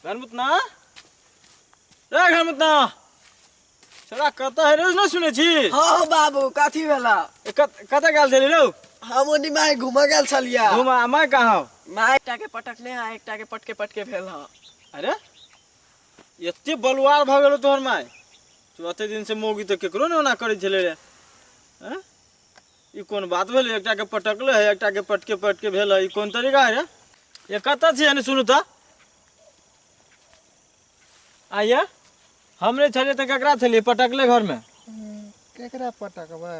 घरमुतना रे घरमुतना छोरा कत है रोज न सुने छी। हाँ बाबू कथी भेला कत गेल छली रो। हम ओनी माय घुमा गेल छलिया। घुमा मैं कहाँ माय एकटा के पटकले है एकटा के पटके पटके भेल ह। अरे एते बलुआर भ गेलो तोहर माय। तू अते दिन से मोगी तो केकरो न ओना करे छले रे। हैं ई कोन बात भेल एकटा के पटकले है एकटा के पटके पटके भेल है ई कोन तरीका है रे। ये कत छी ने सुनु त आइए हमरे छलिए त केकरा छलिए पटकले घर में केकरा पटकबै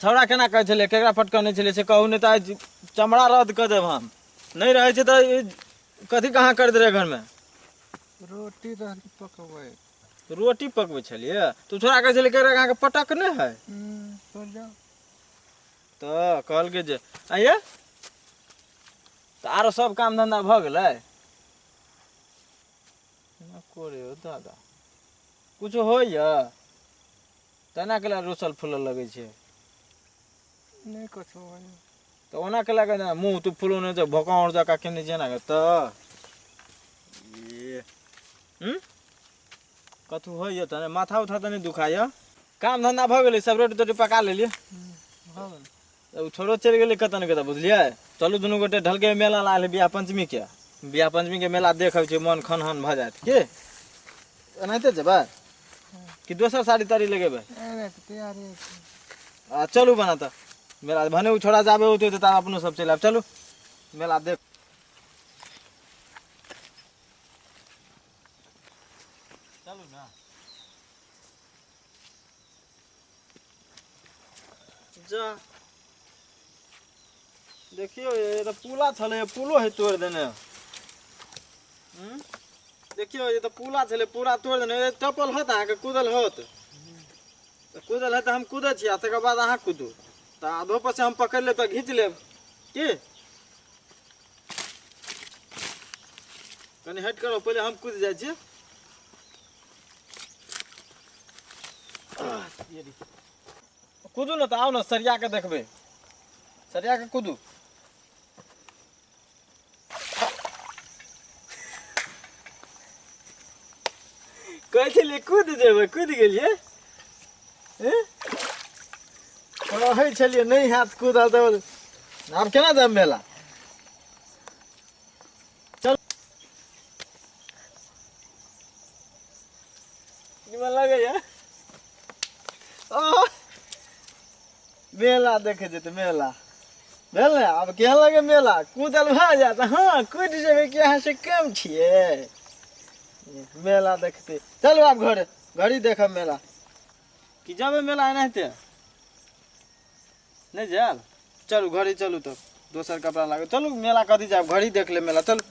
थोड़ा केना कहै छलिए केकरा पटकने छलिए से कहू नहीं त चमड़ा रद्द कर देब हम नहीं रहे छै त कथी कहाँ कर दे रे घर में रोटी पकबै रोटी पकबै छलिए तू छोड़ा कहै छलिए केकरा कहाँ के पटकने है त कहल के जे आइए त आरो सब काम धंधा भ गेलै ना करे हो दादा कुछ होइया तना केला रोसल फूलल लगे छे नहीं कुछ होय तो ओना केला के ना मुंह तू फूलोने जे भोकाउर जका केने जेना के त ये कथु होइया तने माथा उठा तने दुखाया काम धंधा भ गेलै सब रोटी तोटी पका लेलिए हां अब छोरो चल गेलै कतन के त बुझलिए चलू दुनू गोटे ढलके मेला लागल है बियाह पंचमी के मेला देखै छै मन खनहन भ जात के एनाते जेबा कि दोसर साड़ी ताड़ी लगेबे नहीं तैयारी आ चलू बना त मेला भने उ छोड़ा जाबे होते त अपनो सब चल आब चलू मेला देख चलू ना जा देखियो ये तो पुला छले पुलो है तोड़ देने देखियो ये तो पुला छले पूरा तोड़ देने ये टपल हत आके कूदल हत तो कूदल है तो हम कूदे छी आ तकर बाद अहाँ कूदू तो आधो पर से हम पकड़ ले तो घींच लेब की कनी हट करो पहले हम कूद जाय छी कूदू ना तो आओ ना सरिया के देखबे सरिया के कूदू कहै छलिए कूद जेबै कूद गेलिए कहै छलिए नहीं हाथ कूदल तो आब केना जाब मेला चल निमन लगैया मेला देखे जेतै मेला भेल ने अब केहन लगे मेला कूदल भ जात हाँ कूद जेबै कि अहाँ से कम छिए मेला देखते चलो आप घड़ी देखब मेला कि जाबे मेला एनाहिते नहीं जायल चलू घड़ी चलू तो दोसर कपड़ा लागे चलू मेला कथी जाब घड़ी देख ले मेला चलू